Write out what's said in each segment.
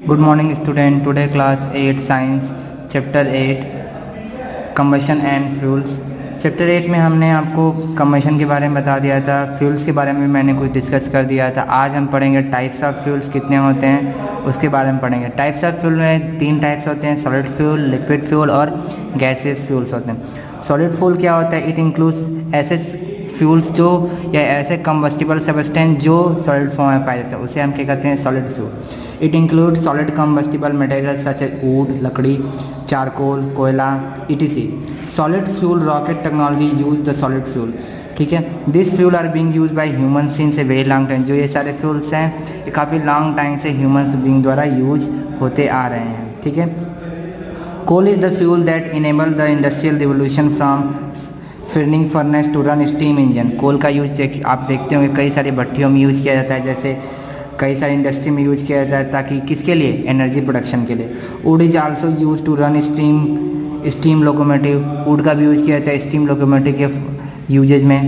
Good morning student. Today class 8 science chapter 8 combustion and fuels. Chapter 8 में हमने आपको combustion के बारे में बता दिया था, फ्यूल्स के बारे में मैंने कुछ डिस्कस कर दिया था। आज हम पढ़ेंगे टाइप्स ऑफ फ्यूल्स कितने होते हैं उसके बारे में पढ़ेंगे। टाइप्स ऑफ फ्यूल में 3 टाइप्स होते हैं, सॉलिड फ्यूल, लिक्विड फ्यूल और गैसेस फ्यूल्स होते हैं। सॉलिड फ्यूल क्या होता है? इट इंक्लूड्स ऐसे फ्यूल्स जो या ऐसे कम्बस्टिबल सब्सटेंस जो सॉलिड फॉर्म में पाए जाते हैं, उसे हम क्या कहते हैं? Solid fuel. It include solid combustible material such as wood, लकड़ी, चारकोल, कोयला, etc. Solid fuel rocket technology use the solid fuel. ठीक है, this fuel are being use by human since a very long time. जो ये सारे fuels हैं ये काफ़ी लॉन्ग टाइम से ह्यूमन बीइंग द्वारा यूज होते आ रहे हैं। ठीक है, coal is the fuel that enable the industrial revolution from firing furnace to run steam engine. Coal का यूज आप देखते होंगे कई सारी भट्टियों में यूज किया जाता है, जैसे कई सारी इंडस्ट्री में यूज किया जाता है, ताकि किसके लिए? एनर्जी प्रोडक्शन के लिए। Wood is also use to run steam locomotive. Wood का भी यूज किया जाता है स्टीम लोकोमोटिव के यूजेज में।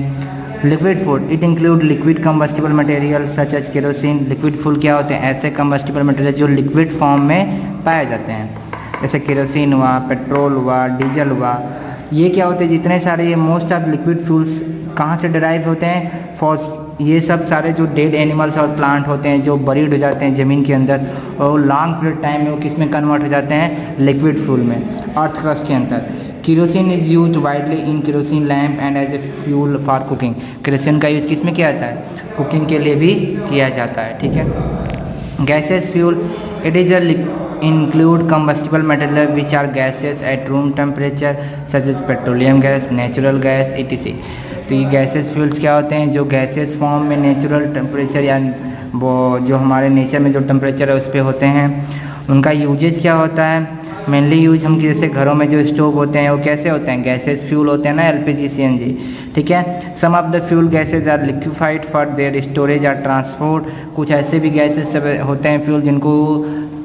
Liquid fuel, it include liquid combustible material such as kerosene. Liquid fuel क्या होते हैं? ऐसे कम्बस्टिबल मटेरियल जो लिक्विड फॉर्म में पाए जाते हैं, जैसे केरोसिन हुआ, पेट्रोल हुआ, डीजल हुआ। ये क्या होते हैं? जितने सारे ये मोस्ट ऑफ लिक्विड फ्यूल्स कहाँ से डिराइव होते हैं? ये सब सारे जो डेड एनिमल्स और प्लांट होते हैं जो बरीड हो जाते हैं ज़मीन के अंदर, और लॉन्ग पीरियड टाइम में वो किस में कन्वर्ट हो जाते हैं? लिक्विड फ्यूल में, अर्थ क्रस्ट के अंदर। Kerosene is use widely in kerosene lamp and as a fuel for cooking. Kerosene का यूज़ किस में किया जाता है? कुकिंग के लिए भी किया जाता है। ठीक है, gases fuel, it is include combustible material which are gases at room temperature such as petroleum gas, natural gas, etc. तो ये गैसेस फ्यूल्स क्या होते हैं? जो गैसेस फॉर्म में नेचुरल टेम्परेचर या वो जो हमारे नेचर में जो टेम्परेचर है उस पर होते हैं। उनका यूजेज क्या होता है? मेनली यूज हम जैसे घरों में जो स्टोव होते हैं वो कैसे होते हैं? गैसेस फ्यूल होते हैं ना, LPG CNG। ठीक है, some of the fuel gases are liquefied for their storage और ट्रांसपोर्ट। कुछ ऐसे भी गैसेस होते हैं फ्यूल जिनको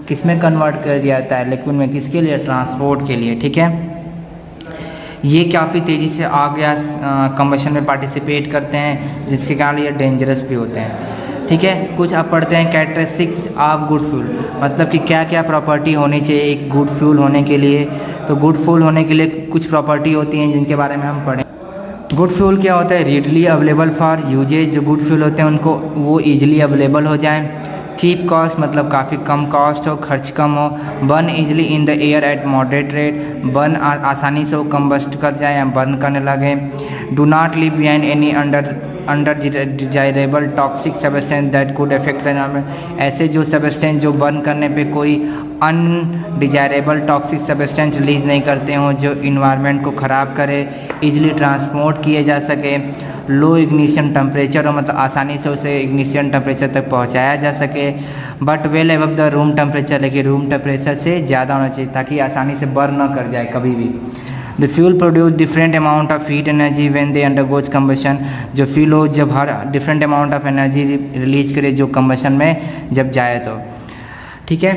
किस में कन्वर्ट कर दिया जाता है? लिक्विड में। किसके लिए? ट्रांसपोर्ट के लिए। ठीक है, ये काफ़ी तेज़ी से आग या कम्बशन में पार्टिसिपेट करते हैं, जिसके कारण ये डेंजरस भी होते हैं। ठीक है, कुछ अब पढ़ते हैं कैरेक्टरिस्टिक्स ऑफ गुड फ्यूल, मतलब कि क्या क्या प्रॉपर्टी होनी चाहिए एक गुड फ्यूल होने के लिए। तो गुड फ्यूल होने के लिए कुछ प्रॉपर्टी होती हैं जिनके बारे में हम पढ़ें। गुड फ्यूल क्या होता है? Readily available for usages. जो गुड फ्यूल होते हैं उनको वो ईजिली अवेलेबल हो जाए। चीप कॉस्ट, मतलब काफ़ी कम कॉस्ट हो, खर्च कम हो। Burn easily in the air at moderate rate, burn आसानी से वो कम्बस्ट कर जाए या बर्न करने लगे। Do not leave behind any undesirable toxic substance that could affect the environment. ऐसे जो सब्सटेंस जो बर्न करने पे कोई अनडिजायरेबल टॉक्सिक सब्सटेंस रिलीज नहीं करते हों जो इन्वायरमेंट को ख़राब करे। इजली ट्रांसपोर्ट किए जा सके। लो इग्निशन टेम्परेचर हो, मतलब आसानी से उसे इग्निशन टेम्परेचर तक पहुंचाया जा सके। But well above the room temperature, लेकिन रूम टेम्परेचर से ज़्यादा होना चाहिए ताकि आसानी से बर्न ना कर जाए कभी भी। The fuel produce different amount of heat energy when they undergoes combustion. जो फ्यूल हो जब हर different amount of energy release करे जो कम्बशन में जब जाए तो। ठीक है,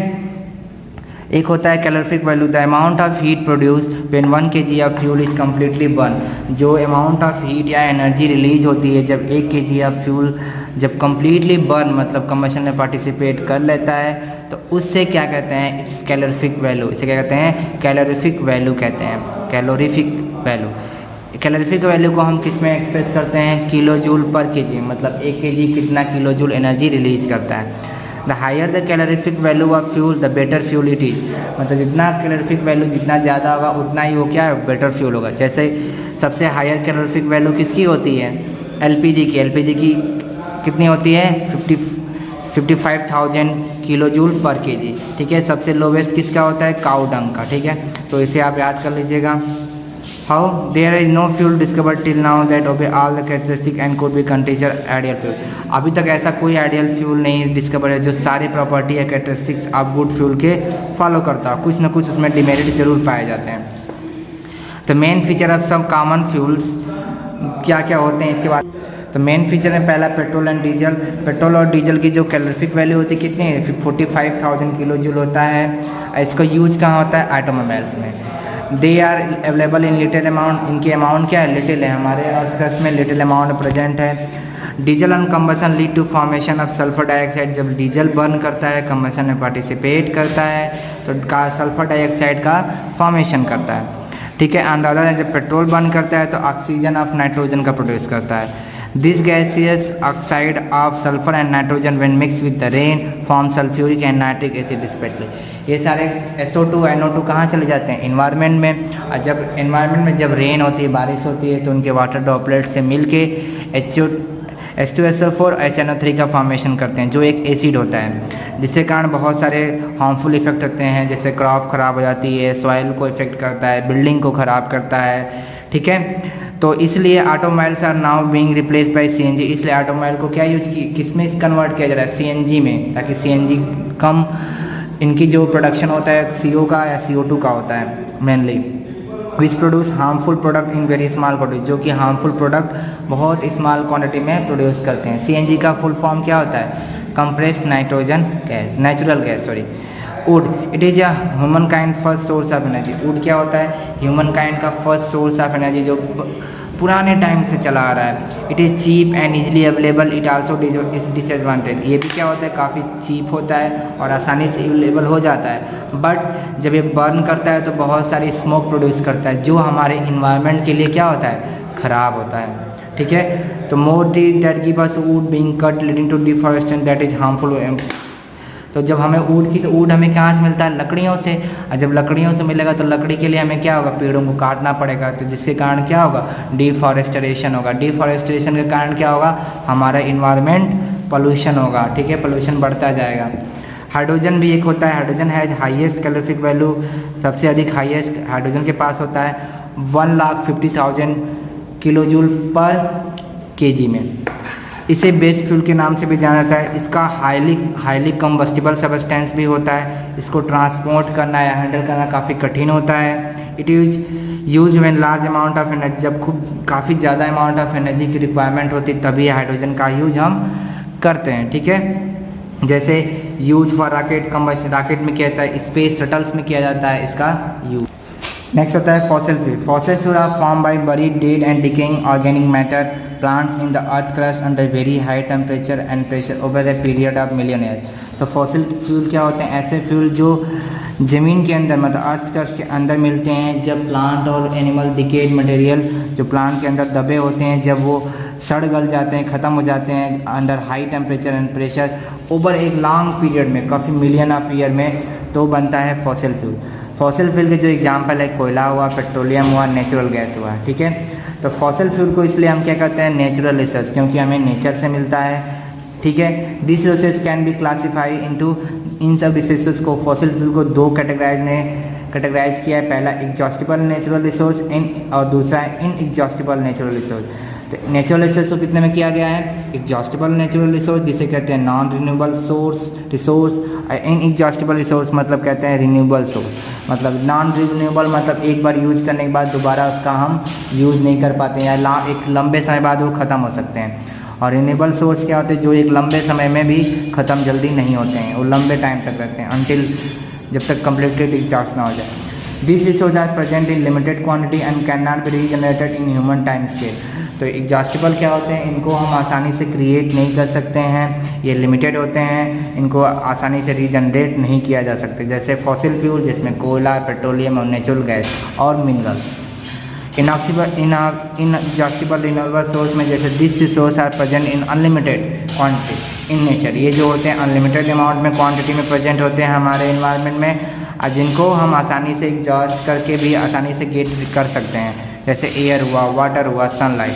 एक होता है calorific value, the amount of heat produce when 1 kg of fuel is completely burn. जो अमाउंट ऑफ हीट या एनर्जी रिलीज होती है जब 1 kg ऑफ फ्यूल जब कम्प्लीटली बर्न, मतलब कम्बशन में पार्टिसिपेट कर लेता है, तो उससे क्या कहते हैं? It's calorific value. इसे क्या कहते हैं? कैलोरीफिक वैल्यू कहते हैं। कैलोरीफिक वैल्यू, कैलोरीफिक वैल्यू को हम किस में एक्सप्रेस करते हैं? किलो जूल पर kg, मतलब 1 kg कितना किलो जूल एनर्जी रिलीज करता है। The higher the calorific value of fuel the better fuel it is. मतलब जितना कैलोरीफिक वैल्यू जितना ज़्यादा होगा उतना ही वो क्या है? बेटर फ्यूल होगा। जैसे सबसे हायर कैलोरीफिक वैल्यू किसकी होती है? LPG की। LPG की कितनी होती है? 55,000 किलो जूल पर kg। ठीक है, सबसे लोवेस्ट किसका होता है? काऊ डंग का। ठीक है, तो इसे आप याद कर लीजिएगा। How there is no fuel discovered till now that obey all the characteristic and could be considered ideal fuel. अभी तक ऐसा कोई आइडियल फ्यूल नहीं डिस्कवर है जो सारे प्रॉपर्टी या कैरेक्टरिस्टिक्स ऑफ गुड फ्यूल के फॉलो करता। कुछ ना कुछ उसमें डिमेरिट जरूर पाए जाते हैं। तो main feature of some common fuels क्या क्या होते हैं इसके बाद। तो मेन फीचर में पहला पेट्रोल एंड डीजल। पेट्रोल और डीजल की जो कैलोरीफिक वैल्यू होती है कितनी है? 45,000 किलो जूल होता है। इसका यूज कहाँ होता है? ऑटोमोबाइल्स में। They are available in little amount, इनकी अमाउंट क्या है, लिटिल है, हमारे अर्थ क्रस्ट में लिटिल अमाउंट प्रेजेंट है। Diesel on combustion lead to formation of sulphur dioxide, जब डीजल बर्न करता है, कंबशन में पार्टिसिपेट करता है तो सल्फर डाइऑक्साइड का फॉर्मेशन करता है, ठीक है। ऑन द अदर हैंड जब पेट्रोल बर्न करता है तो ऑक्सीजन ऑफ नाइट्रोजन का प्रोड्यूस करता है। This gaseous oxide of sulphur and nitrogen when mix with the rain form sulphuric and nitric acid respectively. ये सारे SO2 NO2 कहाँ चले जाते हैं, इन्वायरमेंट में। और जब इन्वायरमेंट में जब रेन होती है, बारिश होती है, तो उनके वाटर ड्रॉपलेट से मिल के H2SO4 HNO3 का फॉर्मेशन करते हैं, जो एक एसिड होता है, जिसके कारण बहुत सारे हार्मफुल इफेक्ट होते हैं, जैसे क्रॉप ख़राब हो जाती है, सॉइल को इफेक्ट करता है, बिल्डिंग को ख़राब करता है, ठीक है। तो इसलिए automobiles are now being replaced by CNG, इसलिए ऑटोमोबाइल को क्या यूज की, किस में कन्वर्ट किया जा रहा है, CNG में, ताकि CNG कम इनकी जो प्रोडक्शन होता है CO का या CO2 का होता है mainly, which produce harmful product in very small quantity, जो कि हार्मफुल प्रोडक्ट बहुत स्मॉल क्वांटिटी में प्रोड्यूस करते हैं। CNG का फुल फॉर्म क्या होता है, compressed nitrogen gas, natural gas, sorry. Wood, it is a human kind first source of energy. Wood क्या होता है, ह्यूमन काइंड का फर्स्ट सोर्स ऑफ एनर्जी, जो पुराने टाइम से चला आ रहा है। It is cheap and easily available, it also disadvantage, ये भी क्या होता है, काफ़ी चीप होता है और आसानी से अवेलेबल हो जाता है, बट जब ये बर्न करता है तो बहुत सारी स्मोक प्रोड्यूस करता है, जो हमारे इन्वायरमेंट के लिए क्या होता है, ख़राब होता है, ठीक है। तो more that give us wood being cut leading to deforestation that is harmful. तो जब हमें वुड की, तो वुड हमें कहाँ से मिलता है, लकड़ियों से, और जब लकड़ियों से मिलेगा तो लकड़ी के लिए हमें क्या होगा, पेड़ों को काटना पड़ेगा, तो जिसके कारण क्या होगा, डिफॉरेस्टेशन होगा। डिफॉरेस्टेशन के कारण क्या होगा, हमारा इन्वायरमेंट पोल्यूशन होगा, ठीक है, पोल्यूशन बढ़ता जाएगा। हाइड्रोजन भी एक होता है, hydrogen has highest calorific value, सबसे अधिक हाईएस्ट हाइड्रोजन के पास होता है 1,50,000 किलोजूल पर केजी में। इसे बेस्ट फ्यूल के नाम से भी जाना जाता है। इसका हाईली कंबस्टिबल सब्सटेंस भी होता है, इसको ट्रांसपोर्ट करना या हैंडल करना काफ़ी कठिन होता है। It is use when large amount of energy, जब खूब काफ़ी ज़्यादा अमाउंट ऑफ एनर्जी की रिक्वायरमेंट होती है तभी हाइड्रोजन का यूज हम करते हैं, ठीक है। जैसे use for rocket combustion, rocket में किया जाता है, स्पेस शटल्स में किया जाता है इसका यूज। नेक्स्ट होता है fossil fuel. Fossil fuel are form by buried dead and decaying organic matter plants in the earth crust under very high temperature and pressure over the period of million year. तो fossil fuel क्या होते हैं, ऐसे fuel जो ज़मीन के अंदर, मतलब अर्थ क्रस्ट के अंदर मिलते हैं, जब प्लांट और एनिमल डिकेड मटेरियल जो प्लांट के अंदर दबे होते हैं, जब वो सड़ गल जाते हैं, ख़त्म हो जाते हैं under high temperature and pressure over एक लॉन्ग पीरियड में, काफ़ी मिलियन ऑफ ईयर में, तो बनता है फॉसिल फ्यूल। फॉसिल फ्यूल के जो एग्जांपल है, कोयला हुआ, पेट्रोलियम हुआ, नेचुरल गैस हुआ, ठीक है। तो फॉसिल फ्यूल को इसलिए हम क्या करते हैं, नेचुरल रिसोर्स, क्योंकि हमें नेचर से मिलता है, ठीक है। This resource can be classify into, इन सब रिसोर्स को, फॉसिल फ्यूल को दो कैटेगराइज किया है। पहला एग्जॉस्टिबल नेचुरल रिसोर्स और दूसरा है इनएग्जॉस्टिबल नेचुरल रिसोर्स। तो नेचुरल रिसोर्स को कितने में किया गया है, एग्जॉस्टिबल नेचुरल रिसोर्स, जिसे कहते हैं non renewable resource. Inexhaustible resource मतलब कहते हैं रिन्यूएबल सोर्स, मतलब नॉन रिन्यूएबल मतलब एक बार यूज करने के बाद दोबारा उसका हम यूज़ नहीं कर पाते हैं, या एक लंबे समय बाद वो ख़त्म हो सकते हैं। और रिन्यूएबल सोर्स क्या होते हैं, जो एक लंबे समय में भी ख़त्म जल्दी नहीं होते हैं, वो लंबे टाइम तक रहते हैं, अनटिल जब तक कम्प्लीटली एग्जॉस्ट ना हो जाए। This resource are present in limited quantity and can not be regenerated in human time scale. तो एग्जॉस्टिबल क्या होते हैं, इनको हम आसानी से क्रिएट नहीं कर सकते हैं, ये लिमिटेड होते हैं, इनको आसानी से रीजनरेट नहीं किया जा सकते, जैसे फॉसिल फ्यूल जिसमें कोयला, पेट्रोलियम और नेचुरल गैस और मिनरल। इनएग्जॉस्टिबल रिन्यूएबल सोर्स में जैसे this resource are present in unlimited quantity in nature, ये जो होते हैं अनलिमिटेड अमाउंट में क्वांटिटी में प्रेजेंट होते हैं हमारे इन्वायरमेंट में, और जिनको हम आसानी से एग्जॉस्ट करके भी आसानी से गेट कर सकते हैं, जैसे एयर हुआ, वाटर हुआ, सनलाइट,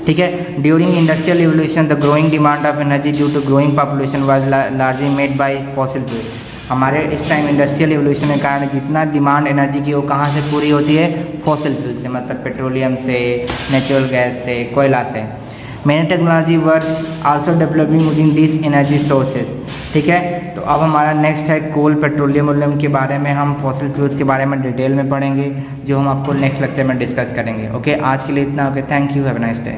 ठीक है। During industrial evolution the growing demand of energy due to growing population was largely made by fossil fuel. हमारे इस टाइम इंडस्ट्रियल इवोल्यूशन के कारण जितना डिमांड एनर्जी की वो कहाँ से पूरी होती है, फॉसिल फ्यूल से, मतलब पेट्रोलियम से, नेचुरल गैस से, कोयला से। Many technology were also developing within this energy sources, ठीक है। तो अब हमारा नेक्स्ट है कोल, पेट्रोलियम के बारे में, हम फॉसिल फ्यूल्स के बारे में डिटेल में पढ़ेंगे, जो हम आपको नेक्स्ट लेक्चर में डिस्कस करेंगे। ओके, आज के लिए इतना। Okay, thank you, have a nice day.